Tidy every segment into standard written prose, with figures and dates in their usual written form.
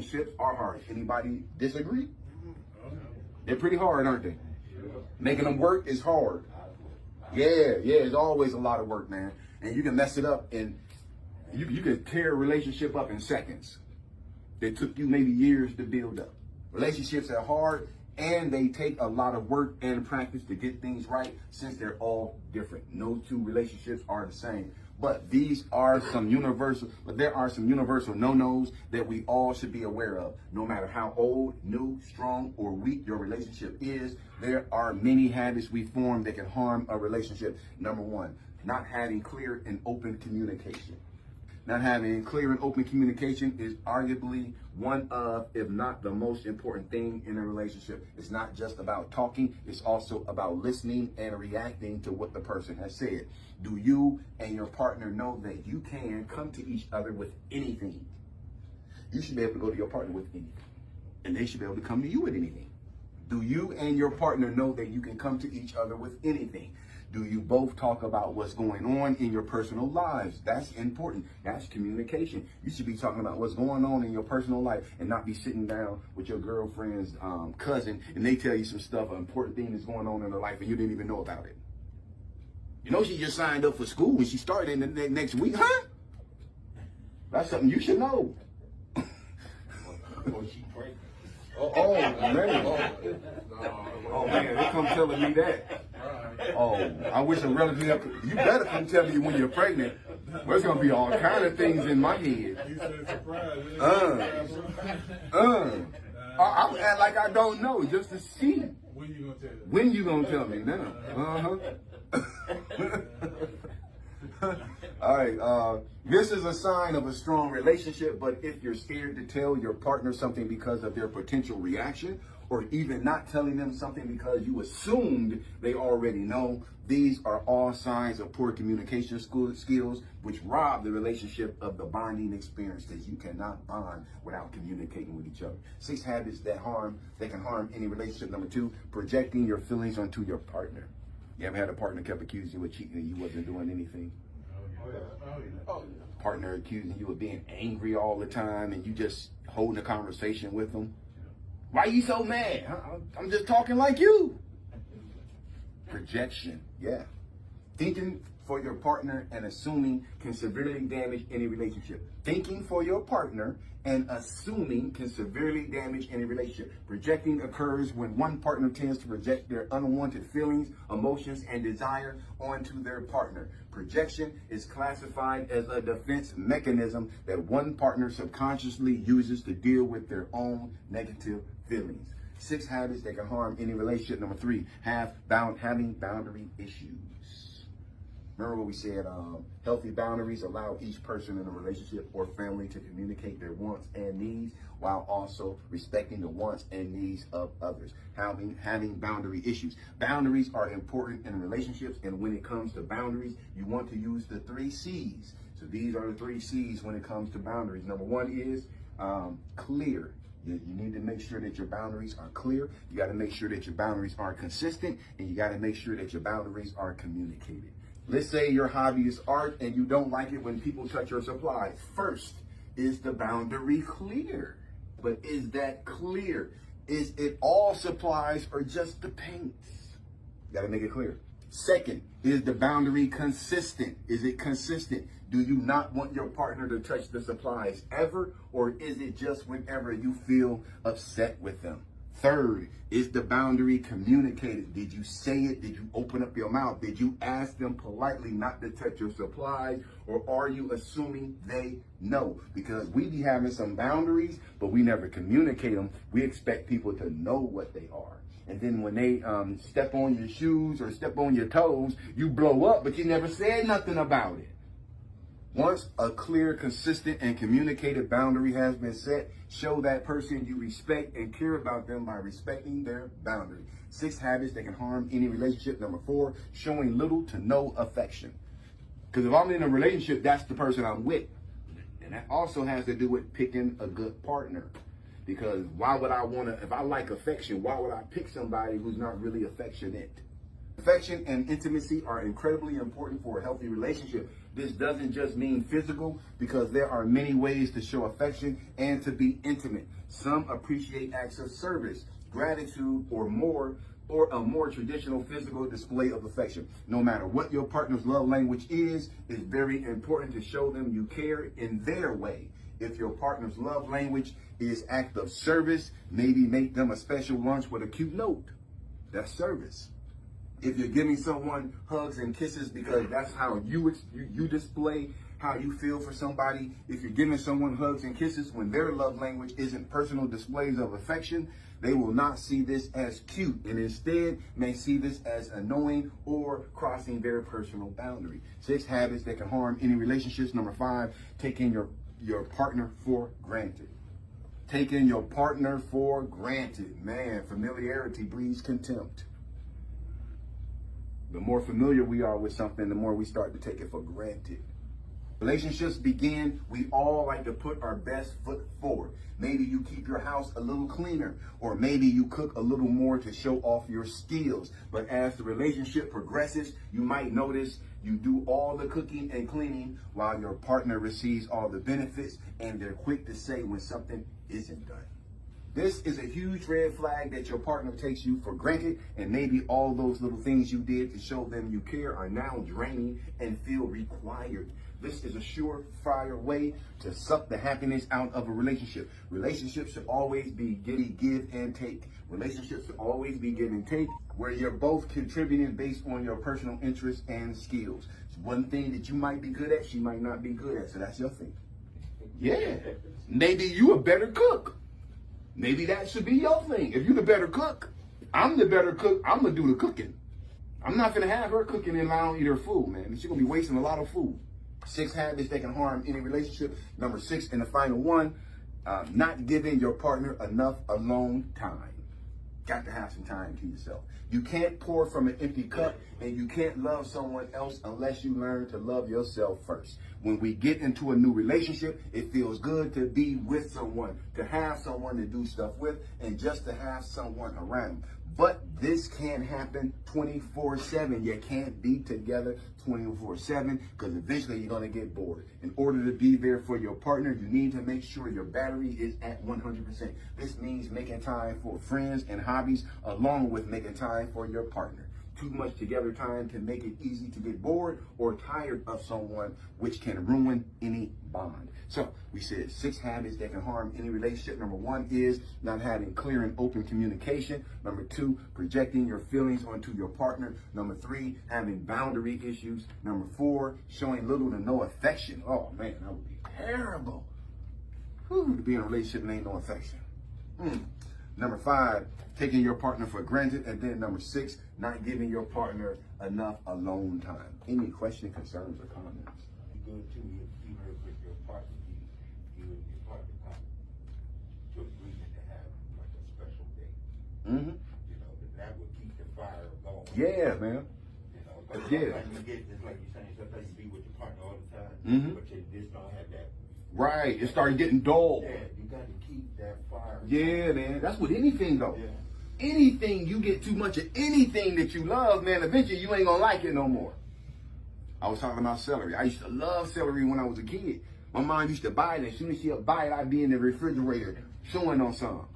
relationships are hard. Anybody disagree? They're pretty hard, aren't they? Making them work is hard. Yeah, it's always a lot of work, man. And you can mess it up and you can tear a relationship up in seconds. That took you maybe years to build up. Relationships are hard and they take a lot of work and practice to get things right since they're all different. No two relationships are the same. But there are some universal no-nos that we all should be aware of. No matter how old, new, strong, or weak your relationship is, there are many habits we form that can harm a relationship. Number one, not having clear and open communication. Not having clear and open communication is arguably one of, if not the most important thing in a relationship. It's not just about talking, it's also about listening and reacting to what the person has said. Do you and your partner know that you can come to each other with anything? You should be able to go to your partner with anything, and they should be able to come to you with anything. Do you and your partner know that you can come to each other with anything? Do you both talk about what's going on in your personal lives? That's important. That's communication. You should be talking about what's going on in your personal life and not be sitting down with your girlfriend's cousin and they tell you some stuff, an important thing that's going on in her life and you didn't even know about it. You know she just signed up for school and she started in the next week, huh? That's something you should know. Oh man, they come telling me that. Oh, I wish a relative, you better come tell me when you're pregnant. There's gonna be all kind of things in my head. I act like I don't know just to see. When you gonna tell me now? All right, this is a sign of a strong relationship, but if you're scared to tell your partner something because of their potential reaction, or even not telling them something because you assumed they already know, these are all signs of poor communication skills, which rob the relationship of the bonding experience, because you cannot bond without communicating with each other. 6 habits that can harm any relationship. Number 2, projecting your feelings onto your partner. You ever had a partner kept accusing you of cheating and you wasn't doing anything? Partner accusing you of being angry all the time and you just holding a conversation with them. Why you so mad? I'm just talking like you. Projection, yeah. Thinking for your partner and assuming can severely damage any relationship. Thinking for your partner and assuming can severely damage any relationship. Projecting occurs when one partner tends to project their unwanted feelings, emotions, and desire onto their partner. Projection is classified as a defense mechanism that one partner subconsciously uses to deal with their own negative feelings. 6 habits that can harm any relationship. Number 3, having boundary issues. Remember what we said, healthy boundaries allow each person in a relationship or family to communicate their wants and needs while also respecting the wants and needs of others. Having boundary issues. Boundaries are important in relationships, and when it comes to boundaries, you want to use the 3 C's. So these are the 3 C's when it comes to boundaries. Number 1 is clear. You need to make sure that your boundaries are clear. You got to make sure that your boundaries are consistent, and you got to make sure that your boundaries are communicated. Let's say your hobby is art and you don't like it when people touch your supplies. First, is the boundary clear? But is that clear? Is it all supplies or just the paints? You got to make it clear. Second, is the boundary consistent? Is it consistent? Do you not want your partner to touch the supplies ever, or is it just whenever you feel upset with them? Third, is the boundary communicated? Did you say it? Did you open up your mouth? Did you ask them politely not to touch your supplies, or are you assuming they know? Because we be having some boundaries, but we never communicate them. We expect people to know what they are. And then when they step on your shoes or step on your toes, you blow up, but you never said nothing about it. Once a clear, consistent, and communicated boundary has been set, show that person you respect and care about them by respecting their boundary. 6 habits that can harm any relationship. Number 4, showing little to no affection. Because if I'm in a relationship, that's the person I'm with. And that also has to do with picking a good partner. Because why would I want to, if I like affection, why would I pick somebody who's not really affectionate? Affection and intimacy are incredibly important for a healthy relationship. This doesn't just mean physical, because there are many ways to show affection and to be intimate. Some appreciate acts of service, gratitude, or a more traditional physical display of affection. No matter what your partner's love language is, it's very important to show them you care in their way. If your partner's love language is act of service, maybe make them a special lunch with a cute note. That's service. If you're giving someone hugs and kisses because that's how you display how you feel for somebody, if you're giving someone hugs and kisses when their love language isn't personal displays of affection, they will not see this as cute and instead may see this as annoying or crossing their personal boundary. 6 habits that can harm any relationships. Number 5, taking your partner for granted. Taking your partner for granted. Man, familiarity breeds contempt. The more familiar we are with something, the more we start to take it for granted. Relationships begin, we all like to put our best foot forward. Maybe you keep your house a little cleaner, or maybe you cook a little more to show off your skills. But as the relationship progresses, you might notice you do all the cooking and cleaning while your partner receives all the benefits, and they're quick to say when something isn't done. This is a huge red flag that your partner takes you for granted, and maybe all those little things you did to show them you care are now draining and feel required. This is a surefire way to suck the happiness out of a relationship. Relationships should always be give and take. Relationships should always be give and take, where you're both contributing based on your personal interests and skills. It's one thing that you might be good at, she might not be good at, so that's your thing. Yeah, maybe you a better cook. Maybe that should be your thing. If you're the better cook, I'm the better cook, I'm gonna do the cooking. I'm not gonna have her cooking and I don't eat her food, man. She's gonna be wasting a lot of food. 6 habits that can harm any relationship. Number 6, and the final one, not giving your partner enough alone time. Got to have some time to yourself. You can't pour from an empty cup, and you can't love someone else unless you learn to love yourself first. When we get into a new relationship, it feels good to be with someone, to have someone to do stuff with, and just to have someone around. But this can't happen 24/7. You can't be together 24/7 because eventually you're going to get bored. In order to be there for your partner, you need to make sure your battery is at 100%. This means making time for friends and hobbies along with making time for your partner. Too much together time can make it easy to get bored or tired of someone, which can ruin any bond. So we said 6 habits that can harm any relationship. Number 1 is not having clear and open communication. Number 2, projecting your feelings onto your partner. Number 3, having boundary issues. Number 4, showing little to no affection. Oh man, that would be terrible. To be in a relationship and ain't no affection. Number 5, taking your partner for granted. And then number 6, not giving your partner enough alone time. Any question, concerns, or comments? Good too, even with your partner, you and your partner come to agreement to have like a special day. You know, that would keep the fire going. Yeah, man. You know, but Yeah. sometimes you get, just like you're saying, sometimes you be with your partner all the time, but you just don't have that. Right, it started getting dull. Yeah, you got to keep that fire. Yeah, man. That's with anything, though. Yeah. Anything, you get too much of anything that you love, man, eventually you ain't gonna like it no more. I was talking about celery. I used to love celery when I was a kid. My mom used to buy it, and as soon as she'd buy it, I'd be in the refrigerator chewing on some.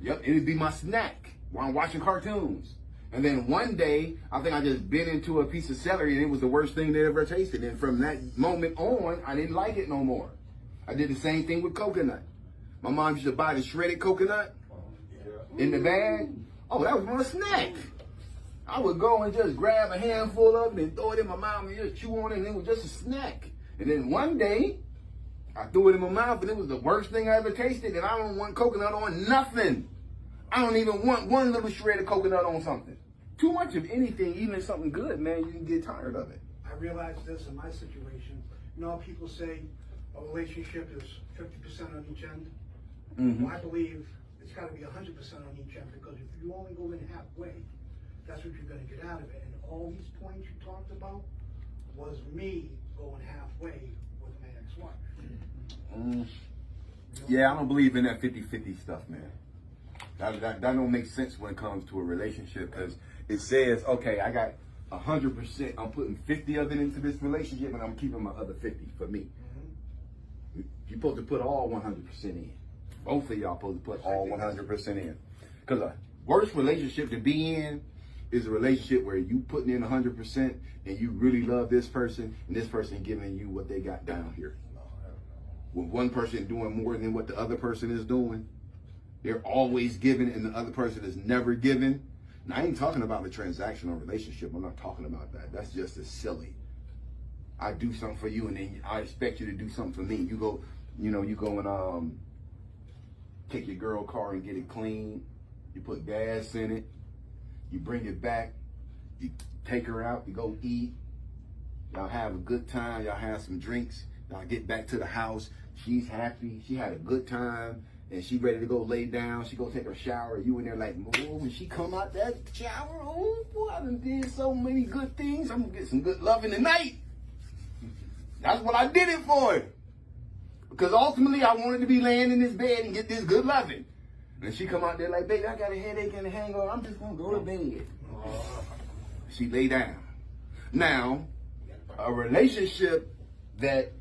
Yep, it'd be my snack while I'm watching cartoons. And then one day, I think I just bit into a piece of celery, and it was the worst thing they ever tasted. And from that moment on, I didn't like it no more. I did the same thing with coconut. My mom used to buy the shredded coconut in the bag. Oh, that was my snack. I would go and just grab a handful of it and throw it in my mouth and just chew on it, and it was just a snack. And then one day, I threw it in my mouth, and it was the worst thing I ever tasted, and I don't want coconut on nothing. I don't even want one little shred of coconut on something. Too much of anything, even something good, man, you can get tired of it. I realized this in my situation. You know, people say a relationship is 50% on each end. Well, I believe it's got to be 100% on each end, because if you only go in halfway, that's what you're going to get out of it. And all these points you talked about was me going halfway with my ex-wife. Yeah, I don't believe in that 50-50 stuff, man. That don't make sense when it comes to a relationship, because it says, okay, I got 100%. I'm putting 50 of it into this relationship, and I'm keeping my other 50 for me. You're supposed to put all 100% in. Both of y'all supposed to put all 100% in. Because a worst relationship to be in is a relationship where you putting in 100% and you really love this person, and this person giving you what they got down here. When one person doing more than what the other person is doing, they're always giving and the other person is never giving. And I ain't talking about a transactional relationship. I'm not talking about that. That's just as silly. I do something for you and then I expect you to do something for me. You go, you go and take your girl car and get it clean. You put gas in it. You bring it back. You take her out. You go eat. Y'all have a good time. Y'all have some drinks. Y'all get back to the house. She's happy. She had a good time. And she ready to go lay down. She go take her shower. You in there like, oh, when she come out that shower, oh boy, I done did so many good things. I'm gonna get some good loving tonight. That's what I did it for. Because ultimately I wanted to be laying in this bed and get this good loving. And she come out there like, baby, I got a headache and a hangover. I'm just gonna go to bed. She lay down. Now, a relationship that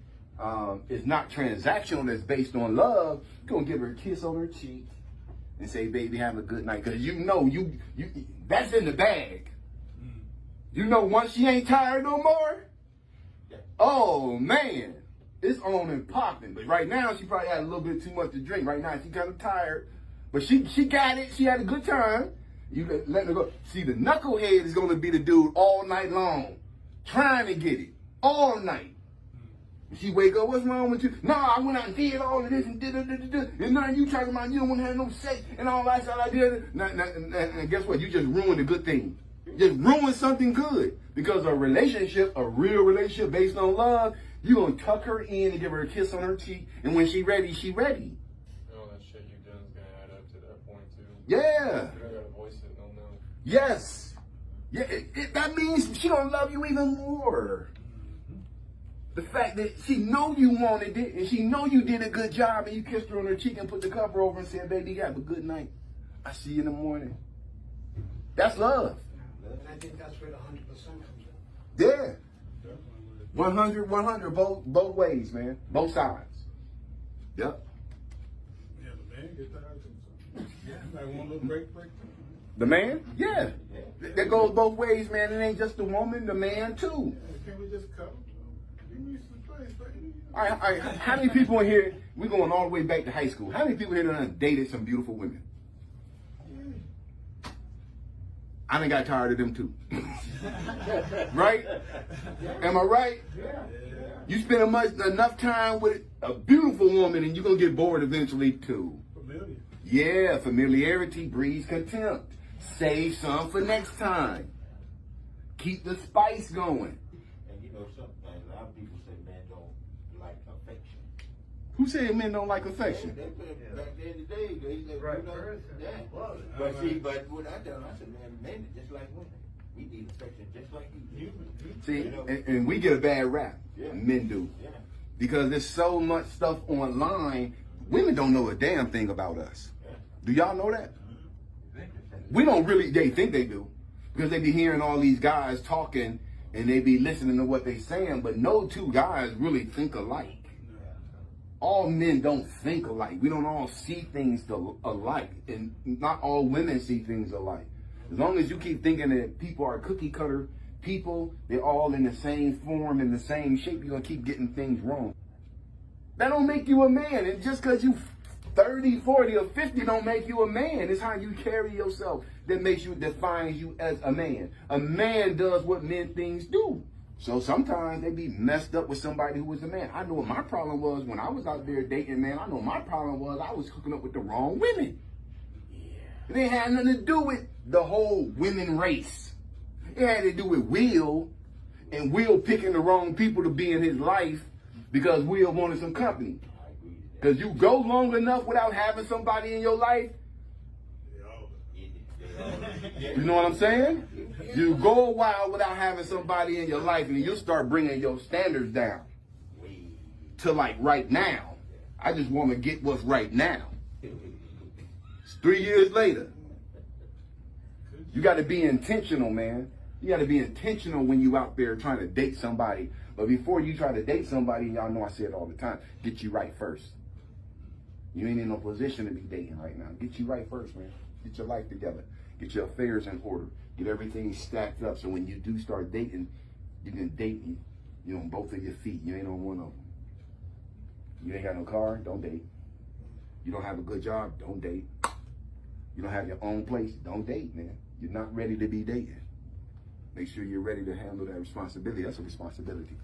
is not transactional, that's based on love, you're gonna give her a kiss on her cheek and say, baby, have a good night. Because you that's in the bag. Once she ain't tired no more, oh man, it's on and popping. But right now she probably had a little bit too much to drink. Right now she kind of tired, but she got it. She had a good time. You let her go. See, the knucklehead is gonna be the dude all night long, trying to get it all night. She wake up, what's wrong with you? No, I went out and did all of this and did. And now you talking about you don't want to have no sex and all that stuff I did. And guess what? You just ruined a good thing. Just ruined something good. Because a relationship, a real relationship based on love, you going to tuck her in and give her a kiss on her cheek. And when she ready, she ready. All that shit you done is going to add up to that point too. Yeah. You got to voice it, no. Yes. Yeah, that means she going to love you even more. The fact that she know you wanted it and she know you did a good job and you kissed her on her cheek and put the cover over and said, baby, you have a good night. I see you in the morning. That's love. And I think that's where the 100% comes in. Yeah. 100, both ways, man. Both sides. Yep. Yeah, the man gets tired sometimes. Yeah. Like one little break. The man? Yeah. That goes both ways, man. It ain't just the woman, the man too. Yeah, can we just cut? Give me some place, baby. All right. How many people in here, we're going all the way back to high school. How many people here done dated some beautiful women? I done got tired of them too. Right? Am I right? Yeah. You spend enough time with a beautiful woman and you're going to get bored eventually too. Familiar. Yeah, familiarity breeds contempt. Save some for next time. Keep the spice going. And sometimes a lot of people say men don't like affection. Who said men don't like affection? They back in the day, they said, Right. But what I tell them, I said, man, men are just like women. We need affection just like you. See, and we get a bad rap. Yeah. Men do. Yeah. Because there's so much stuff online. Women don't know a damn thing about us. Yeah. Do y'all know that? We don't really, they think they do. Because they be hearing all these guys talking and they be listening to what they saying, but no two guys really think alike. All men don't think alike. We don't all see things alike. And not all women see things alike. As long as you keep thinking that people are cookie cutter people, they're all in the same form, in the same shape, you're going to keep getting things wrong. That don't make you a man. And just because you 30, 40, or 50 don't make you a man. It's how you carry yourself that defines you as a man. A man does what men things do. So sometimes they be messed up with somebody who was a man. I know what my problem was when I was out there dating, man. I know my problem was I was hooking up with the wrong women. It ain't had nothing to do with the whole women race. It had to do with Will, and Will picking the wrong people to be in his life because Will wanted some company. Because you go long enough without having somebody in your life, you know what I'm saying? You go a while without having somebody in your life and you'll start bringing your standards down to like right now. I just want to get what's right now. It's 3 years later. You got to be intentional, man. You got to be intentional when you out there trying to date somebody. But before you try to date somebody, y'all know I say it all the time, get you right first. You ain't in no position to be dating right now. Get you right first, man. Get your life together. Get your affairs in order. Get everything stacked up so when you do start dating, you can date you on both of your feet. You ain't on one of them. You ain't got no car, don't date. You don't have a good job, don't date. You don't have your own place, don't date, man. You're not ready to be dating. Make sure you're ready to handle that responsibility. That's a responsibility.